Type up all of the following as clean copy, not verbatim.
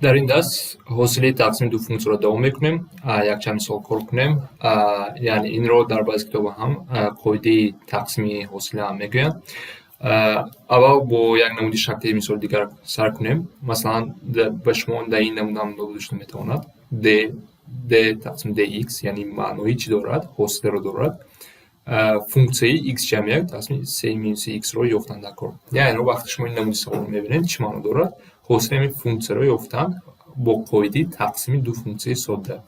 در این دست حاصله تقسیم دو فونکس رو دوام میکنیم. یک چند مثال کار کنیم. یعنی این رو در بعض کتاب هم قاعده تقسیم حاصله هم میگویم. اول با یک نمود شکلی مثال دیگر سر کنیم. مثلا به شما در این نمود هم داشته میتواند d تقسیم dx یعنی معنایی چی دارد؟ حاصله رو دارد. فونکسیه x جمع یک تقسیم 3 مینوس x رو یافتن در کار. یعنی وقتی شما این نمود سوال رو میبینید چی معنی دارد؟ حاصله این فونکسیه رو یافتن با قاعده تقسیم دو فونکسیه ساده.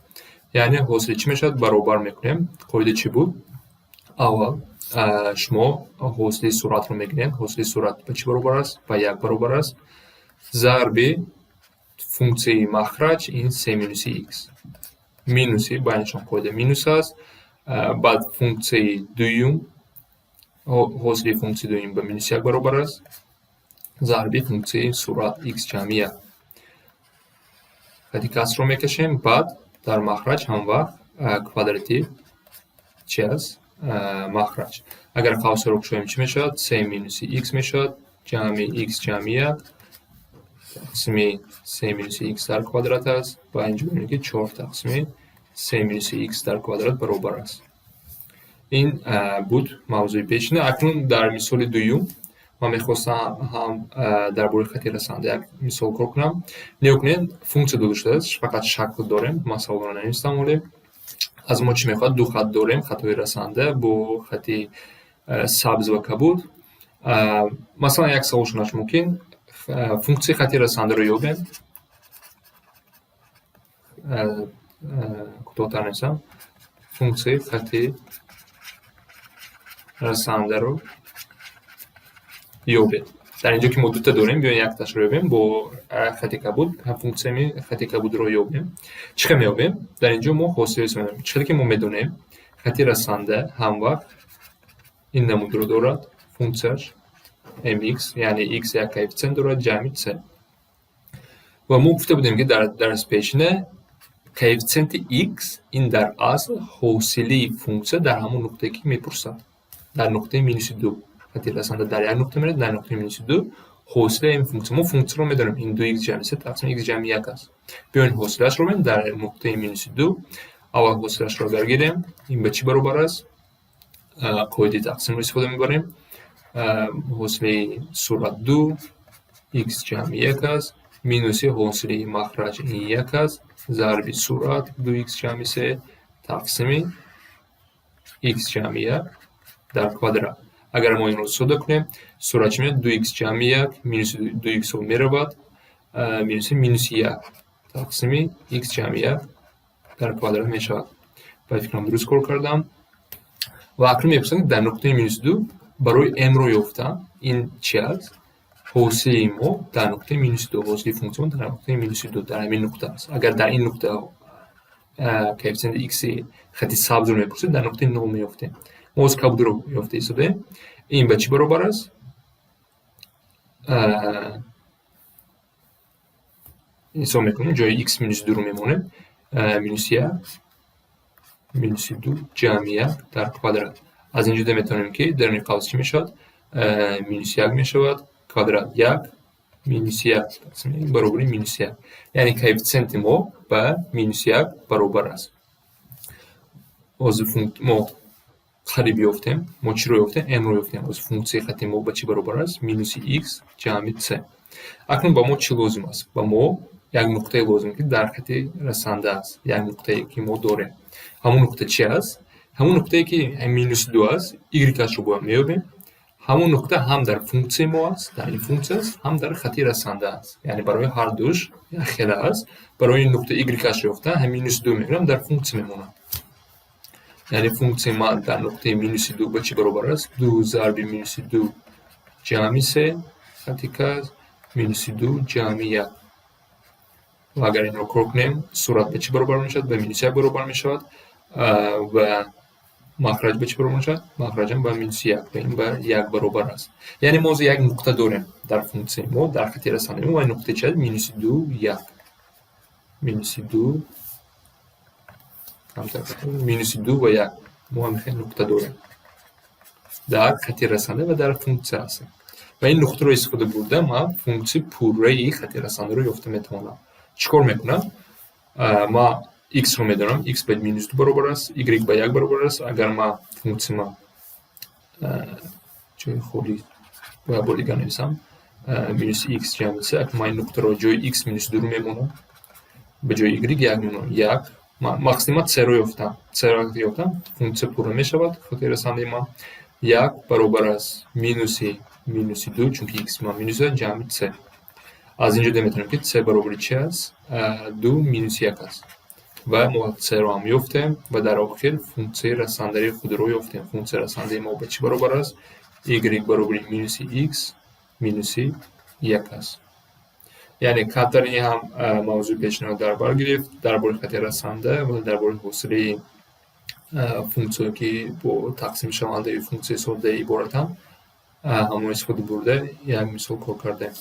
یعنی حاصله چی میشد؟ برابر میکنیم. قاعده چی بود؟ اول شما حاصله سرعت رو میگیرید. حاصله سرعت به چی برابر است؟ به 1 برابر است. ضرب فونکسیه مخرج این 3 مینوس x. مینوسی بینشان قاعده مینوس است. بعد فونکسیه دویم حاصله فونکسیه دویم به مینوس 1 برابر است. ضرب فونکسیه سرعت x جمع 1. خطی کسر رو میکشیم. بعد در مخرج هم وقت کوادراتی چی است؟ مخرج. اگر قوس رو بشویم چی میشد؟ 3 مینوس x میشد. جمع x جمع 1 تقسیم 3 مینوس x در کوادرات است. با اینجا ببینید که 4 تقسیم 3 مینوس x در کوادرات برابر است. این بود موضوع پیشینه. اکنون در مثال دوم من میخواستم هم درباره خطی رسنده یک مثال کار کنم. نگاه کنید فونکسیه دو داشته است. فقط شکل داریم. مثلا رو ننویسم ولی از ما چی میخواد؟ دو خط داریم. خطای رسنده با خطی سبز و کبود. مثلا یک سوال شدنش ممکن فونکسیه خطی رسنده رو یابیم. کوتاه‌تر نویسم. فونکسیه خطی رسنده رو یابیم. در اینجا که ما دو تا داریم بیاین یک تاش رو یابیم با خطی کبود. هم فونکسیه خطی کبود رو یابیم. چیکار میابیم؟ در اینجا ما حاصله میابیم. چیزی که ما میدونیم خطی رسنده هم وقت این نمود رو دارد. فونکسیش mx یعنی x یک کوفیشنت دارد جمع 3. و ما گفته بودیم که در درس پیشینه کوفیشنت x این در اصل حاصله فونکسیه در همون نقطه‌ای که میپرسد. در نقطه مینوس 2 خطی رسنده در یک نقطه میره. در نقطه مینوس 2 حاصله این فونکسیه. ما فونکسیه رو میدونیم این 2x جمع 3 تقسیم x جمع 1 است. بیاین حاصله‌اش رو ببینیم. در نقطه مینوس 2 اول حاصله‌اش رو بگیریم. این به چی برابر است؟ قاعده تقسیم رو استفاده می‌بریم. حاصله سرعت 2 x جمع 1 است. مینوس حاصله مخرج این 1 است. ضرب سرعت 2x جمع 3 تقسیم x جمع 1 در کوادرات. اگر ما این رو ساده کنیم سرعت چی میاد؟ 2x جمع 1 مینوس 2x رو میرود مینوس 1 تقسیم x جمع 1 در کوادرات میشود. باید فکرم درست کار کردم. و اکنون میپرسند در نقطه مینوس 2 برای m رو یافتم. این چی است؟ حاصله ما در نقطه مینوس 2 حاصله فونکسیون در نقطه مینوس 2 در همین نقطه است. اگر در این نقطه کوفیشنت x خطی سبز رو میپرسید در نقطه 9 میافتیم. ما از کبود رو یافته ایستاده. این به چی برابر است؟ حساب میکنیم جای x مینوس 2 رو میمونه. مینوس 1 مینوس 2 جمع 1 در کوادرات. از اینجا میتونیم که در این قوس چی میشود؟ مینوس 1 میشود کوادرات 1 مینوس 1 برابر مینوس 1. یعنی کوفیشنت ما به مینوس 1 برابر است. از ما قریب یافتیم. ما چی رو یافتیم؟ m رو یافتیم. از فونکسیه خطی ما به چی برابر است؟ مینوس x جمع 3. اکنون با ما چی لازم است؟ با ما یک نقطه لازم که در خطی رسنده است. یک نقطه که ما داریم. همون نقطه چی است؟ همون نقطه که مینوس 2 است. y رو با هم میابیم. همون نقطه هم در فونکسیه ما است. در این فونکسیه است. هم در خطی رسنده است. یعنی برای هر دوش یک خیلی است. برای این نقطه y رو یافته هم مینوس 2 میگیرم در فونکسیه میمونه. یعنی فونکسیه ما در نقطه مینوس 2 به چی برابر است؟ 2 ضرب مینوس 2 جمع 3 خطی کس مینوس 2 جمع 1. و اگر این رو کار کنیم سرعت به چی برابر میشود؟ به مینوس 1 برابر میشود. و مخرج به چی برابر میشود؟ مخرج هم به مینوس 1 و این به 1 برابر است. یعنی ما یک نقطه داریم در فونکسیه ما در خطی رسنده ما و این نقطه چی است؟ مینوس 2 1 مینوس 2 مینوس 2 و 1 ما هم خیلی نقطه داریم در خطی رسنده و در فونکسیه هستیم. و این نقطه رو استفاده برده ما فونکسیه پوره خطی رسنده رو یافته میتوانم. چیکار میکنم؟ ما x رو میدونم x باید -2 برابر است y با 1 برابر است. اگر ما فونکسی ما جای خالی و بولیگا نویسم -x جمع 3 اگر ما این نقطه رو جای x -2 رو میمونم به جای y 1 میمونم 1 ماکسیمات 3 رو یافتم فونکسی پورا میشود خاطر رسانده ما 1 برابر است -2 چون x ما -2 جمع 3 از اینجا میتونیم که 3 برابر چی است 2 -1 است و ما 3 رو هم یافتیم و در آخر فونکسی رسانده خود رو یافتیم. فونکسی رسانده ما به چی برابر است؟ y برابر -x -1 است. یعنی کاترین هم موضوع پیشنهاد درباره گرفت درباره خط رسانده و درباره حاصله فونکسی که با تقسیم شونده فونکسی ساده عبارتند همون استفاده برده یک مثال کار کرده.